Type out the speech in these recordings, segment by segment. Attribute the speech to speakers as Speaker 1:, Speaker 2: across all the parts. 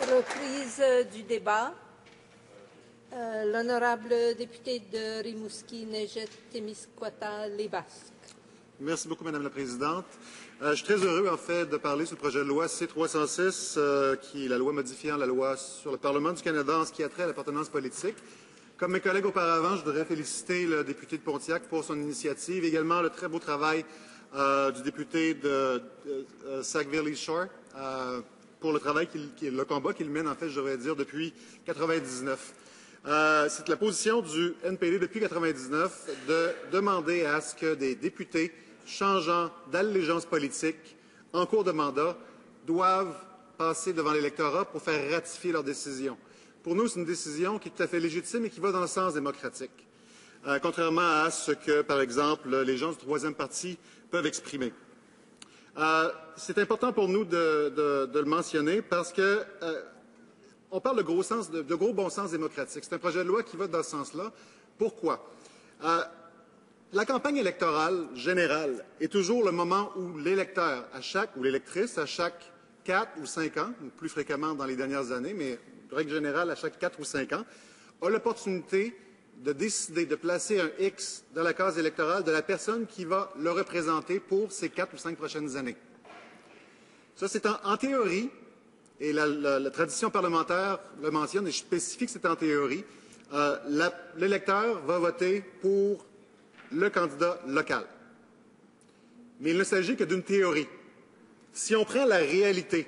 Speaker 1: Reprise du débat. L'honorable député de Rimouski, Nejet-Témiscouata, les Basques.
Speaker 2: Merci beaucoup, Madame la Présidente. Je suis très heureux, en fait, de parler sur le projet de loi C-306, qui est la loi modifiant la loi sur le Parlement du Canada en ce qui a trait à l'appartenance politique. Comme mes collègues auparavant, je voudrais féliciter le député de Pontiac pour son initiative, également le très beau travail du député de Sackville-East Shore pour le travail, le combat qu'il mène, en fait, je devrais dire, depuis 1999. C'est la position du NPD depuis 1999 de demander à ce que des députés changeant d'allégeance politique en cours de mandat doivent passer devant l'électorat pour faire ratifier leur décision. Pour nous, c'est une décision qui est tout à fait légitime et qui va dans le sens démocratique, contrairement à ce que, par exemple, les gens du troisième parti peuvent exprimer. C'est important pour nous de le mentionner parce que on parle de gros bon sens démocratique. C'est un projet de loi qui va dans ce sens-là. Pourquoi? La campagne électorale générale est toujours le moment où l'électeur, ou l'électrice, à chaque 4 ou 5 ans, ou plus fréquemment dans les dernières années, mais de règle générale à chaque 4 ou 5 ans, a l'opportunité de décider de placer un X dans la case électorale de la personne qui va le représenter pour ces 4 ou 5 prochaines années. Ça, c'est en théorie, et la tradition parlementaire le mentionne, et je spécifie que c'est en théorie, l'électeur va voter pour le candidat local. Mais il ne s'agit que d'une théorie. Si on prend la réalité,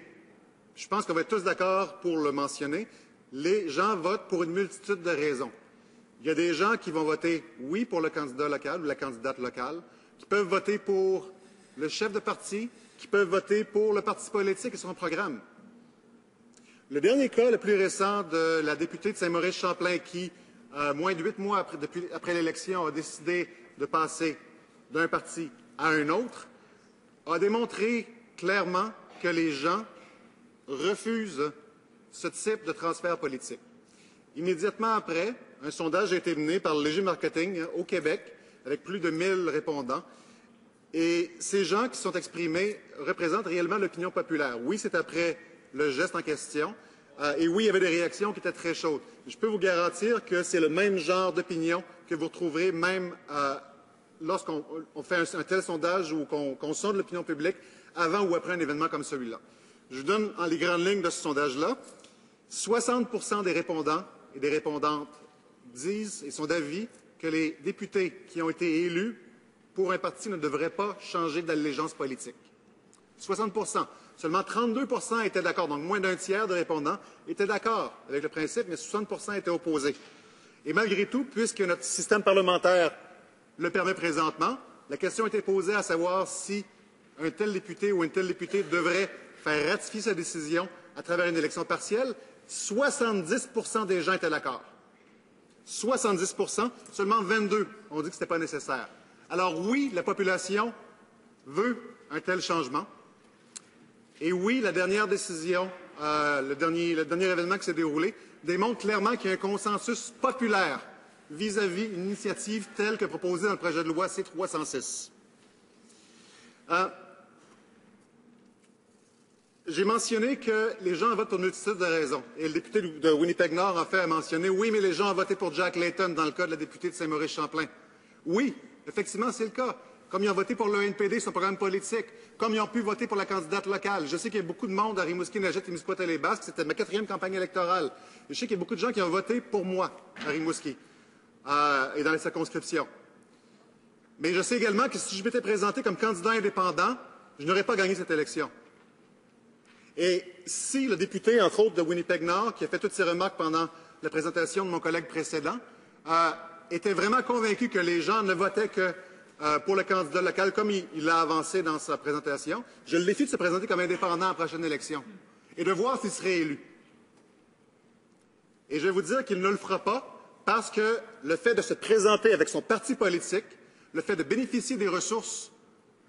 Speaker 2: je pense qu'on va être tous d'accord pour le mentionner, les gens votent pour une multitude de raisons. Il y a des gens qui vont voter oui pour le candidat local ou la candidate locale, qui peuvent voter pour le chef de parti, qui peuvent voter pour le parti politique et son programme. Le dernier cas, le plus récent, de la députée de Saint-Maurice-Champlain qui, moins de 8 mois après l'élection, a décidé de passer d'un parti à un autre, a démontré clairement que les gens refusent ce type de transfert politique. Immédiatement après, un sondage a été mené par le Léger Marketing au Québec, avec plus de 1000 répondants. Et ces gens qui sont exprimés représentent réellement l'opinion populaire. Oui, c'est après le geste en question. Et oui, il y avait des réactions qui étaient très chaudes. Je peux vous garantir que c'est le même genre d'opinion que vous retrouverez même lorsqu'on fait un tel sondage ou qu'on sonde l'opinion publique avant ou après un événement comme celui-là. Je vous donne les grandes lignes de ce sondage-là. 60% des répondants et des répondantes disent et sont d'avis que les députés qui ont été élus pour un parti ne devraient pas changer d'allégeance politique. 60%. Seulement 32% étaient d'accord, donc moins d'un tiers de répondants étaient d'accord avec le principe, mais 60% étaient opposés. Et malgré tout, puisque notre système parlementaire le permet présentement, la question était posée à savoir si un tel député ou une telle députée devrait faire ratifier sa décision à travers une élection partielle. 70% des gens étaient d'accord. 70%, seulement 22 ont dit que ce n'était pas nécessaire. Alors oui, la population veut un tel changement. Et oui, la dernière décision, le dernier événement qui s'est déroulé, démontre clairement qu'il y a un consensus populaire vis-à-vis une initiative telle que proposée dans le projet de loi C-306. J'ai mentionné que les gens votent pour une multitude de raisons. Et le député de Winnipeg-Nord, en fait, a mentionné « Oui, mais les gens ont voté pour Jack Layton dans le cas de la députée de Saint-Maurice-Champlain. » Oui, effectivement, c'est le cas. Comme ils ont voté pour le NPD, son programme politique, comme ils ont pu voter pour la candidate locale. Je sais qu'il y a beaucoup de monde à Rimouski, Nejet-Témiscouata, les Basques. C'était ma 4e campagne électorale. Je sais qu'il y a beaucoup de gens qui ont voté pour moi à Rimouski et dans les circonscriptions. Mais je sais également que si je m'étais présenté comme candidat indépendant, je n'aurais pas gagné cette élection. Et si le député, entre autres, de Winnipeg-Nord, qui a fait toutes ces remarques pendant la présentation de mon collègue précédent, était vraiment convaincu que les gens ne votaient que pour le candidat local, comme il l'a avancé dans sa présentation, je le défie de se présenter comme indépendant à la prochaine élection et de voir s'il serait élu. Et je vais vous dire qu'il ne le fera pas parce que le fait de se présenter avec son parti politique, le fait de bénéficier des ressources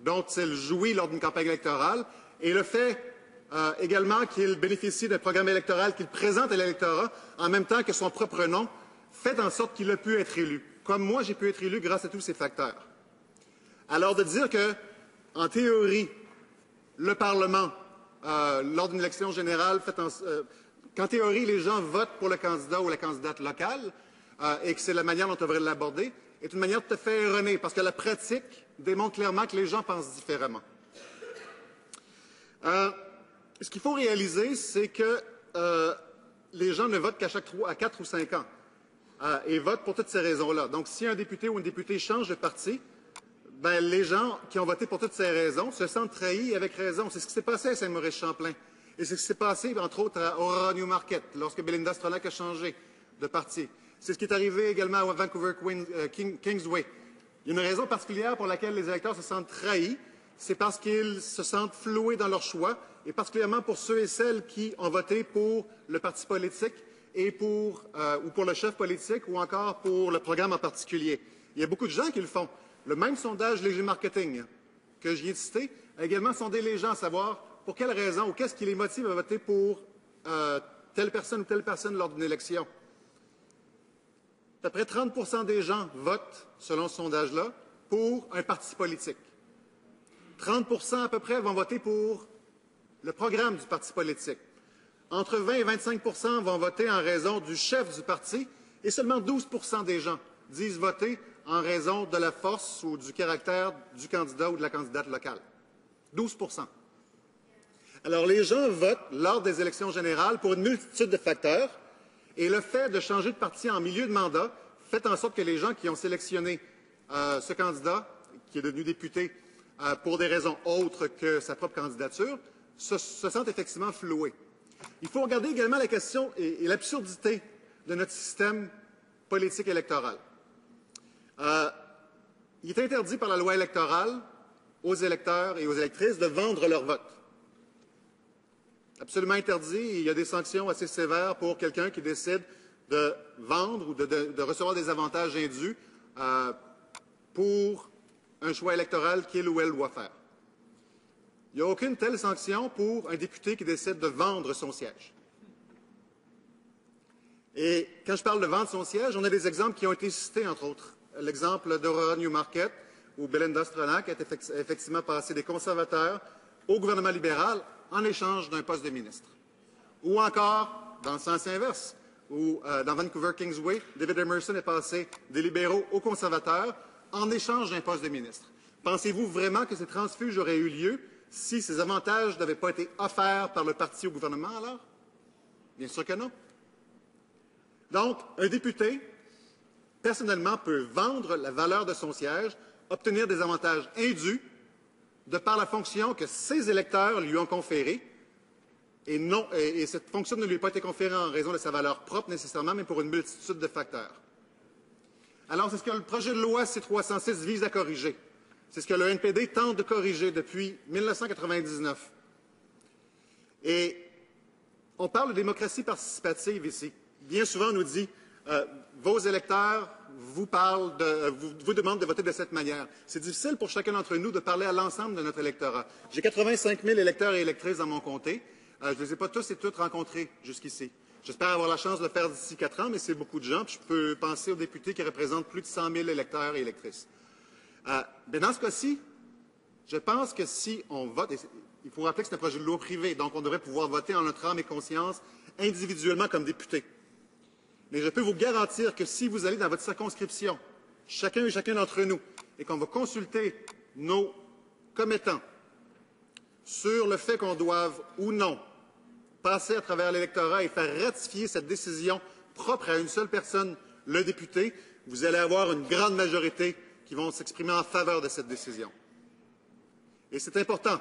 Speaker 2: dont il jouit lors d'une campagne électorale et le fait également qu'il bénéficie d'un programme électoral qu'il présente à l'électorat en même temps que son propre nom, fait en sorte qu'il a pu être élu. Comme moi, j'ai pu être élu grâce à tous ces facteurs. Alors de dire que, en théorie, le Parlement, lors d'une élection générale qu'en théorie, les gens votent pour le candidat ou la candidate locale et que c'est la manière dont on devrait l'aborder, est une manière tout à fait erronée, parce que la pratique démontre clairement que les gens pensent différemment. Ce qu'il faut réaliser, c'est que les gens ne votent qu'à 4 ou 5 ans et votent pour toutes ces raisons-là. Donc, si un député ou une députée change de parti, ben, les gens qui ont voté pour toutes ces raisons se sentent trahis avec raison. C'est ce qui s'est passé à Saint-Maurice-Champlain. Et c'est ce qui s'est passé, entre autres, à Aurora Newmarket, lorsque Belinda Stronach a changé de parti. C'est ce qui est arrivé également à Vancouver Kingsway. Il y a une raison particulière pour laquelle les électeurs se sentent trahis. C'est parce qu'ils se sentent floués dans leur choix, et particulièrement pour ceux et celles qui ont voté pour le parti politique et ou pour le chef politique, ou encore pour le programme en particulier. Il y a beaucoup de gens qui le font. Le même sondage Léger Marketing que j'y ai cité a également sondé les gens à savoir pour quelles raisons ou qu'est-ce qui les motive à voter pour telle personne ou telle personne lors d'une élection. À peu près 30 des gens votent, selon ce sondage-là, pour un parti politique. 30 à peu près vont voter pour le programme du parti politique. Entre 20 et 25 vont voter en raison du chef du parti, et seulement 12 des gens disent voter en raison de la force ou du caractère du candidat ou de la candidate locale. 12 Alors, les gens votent lors des élections générales pour une multitude de facteurs, et le fait de changer de parti en milieu de mandat fait en sorte que les gens qui ont sélectionné ce candidat, qui est devenu député, pour des raisons autres que sa propre candidature, se sentent effectivement floués. Il faut regarder également la question et l'absurdité de notre système politique électoral. Il est interdit par la loi électorale aux électeurs et aux électrices de vendre leur vote. Absolument interdit. Et il y a des sanctions assez sévères pour quelqu'un qui décide de vendre ou de recevoir des avantages indus pour un choix électoral qu'il ou elle doit faire. Il n'y a aucune telle sanction pour un député qui décide de vendre son siège. Et quand je parle de vendre son siège, on a des exemples qui ont été cités, entre autres. L'exemple d'Aurora Newmarket, où Belinda Stronach a effectivement passé des conservateurs au gouvernement libéral en échange d'un poste de ministre. Ou encore, dans le sens inverse, où dans Vancouver Kingsway, David Emerson est passé des libéraux aux conservateurs en échange d'un poste de ministre. Pensez-vous vraiment que ces transfuges auraient eu lieu si ces avantages n'avaient pas été offerts par le parti au gouvernement, alors? Bien sûr que non. Donc, un député, personnellement, peut vendre la valeur de son siège, obtenir des avantages indus de par la fonction que ses électeurs lui ont conférée, et cette fonction ne lui a pas été conférée en raison de sa valeur propre nécessairement, mais pour une multitude de facteurs. Alors, c'est ce que le projet de loi C-306 vise à corriger. C'est ce que le NPD tente de corriger depuis 1999. Et on parle de démocratie participative ici. Bien souvent, on nous dit vos électeurs vous demandent de voter de cette manière. C'est difficile pour chacun d'entre nous de parler à l'ensemble de notre électorat. J'ai 85 000 électeurs et électrices dans mon comté. Je ne les ai pas tous et toutes rencontrés jusqu'ici. J'espère avoir la chance de le faire d'ici 4 ans, mais c'est beaucoup de gens. Puis je peux penser aux députés qui représentent plus de 100 000 électeurs et électrices. Mais dans ce cas-ci, je pense que si on vote, il faut rappeler que c'est un projet de loi privé, donc on devrait pouvoir voter en notre âme et conscience individuellement comme député. Mais je peux vous garantir que si vous allez dans votre circonscription, chacun et chacun d'entre nous, et qu'on va consulter nos commettants sur le fait qu'on doive ou non passer à travers l'électorat et faire ratifier cette décision propre à une seule personne, le député, vous allez avoir une grande majorité qui vont s'exprimer en faveur de cette décision. Et c'est important.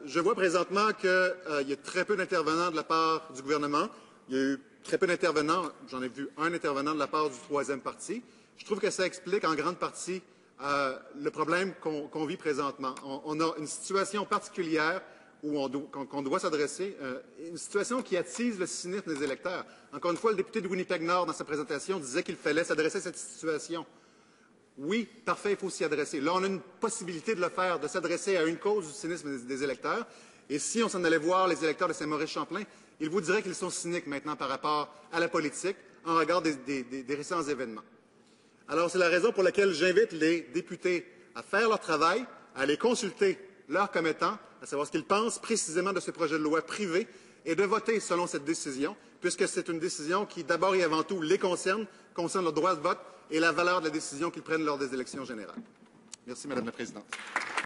Speaker 2: Je vois présentement qu'il y a très peu d'intervenants de la part du gouvernement. Il y a eu très peu d'intervenants. J'en ai vu un intervenant de la part du troisième parti. Je trouve que ça explique en grande partie le problème qu'on vit présentement. On a une situation particulière qu'on doit s'adresser, une situation qui attise le cynisme des électeurs. Encore une fois, le député de Winnipeg-Nord, dans sa présentation, disait qu'il fallait s'adresser à cette situation. Oui, parfait, il faut s'y adresser. Là, on a une possibilité de le faire, de s'adresser à une cause du cynisme des électeurs. Et si on s'en allait voir les électeurs de Saint-Maurice-Champlain, ils vous diraient qu'ils sont cyniques maintenant par rapport à la politique en regard des récents événements. Alors, c'est la raison pour laquelle j'invite les députés à faire leur travail, à aller consulter leurs commettants, à savoir ce qu'ils pensent précisément de ce projet de loi privé et de voter selon cette décision, puisque c'est une décision qui, d'abord et avant tout, les concerne leur droit de vote et la valeur de la décision qu'ils prennent lors des élections générales. Merci, Madame la Présidente.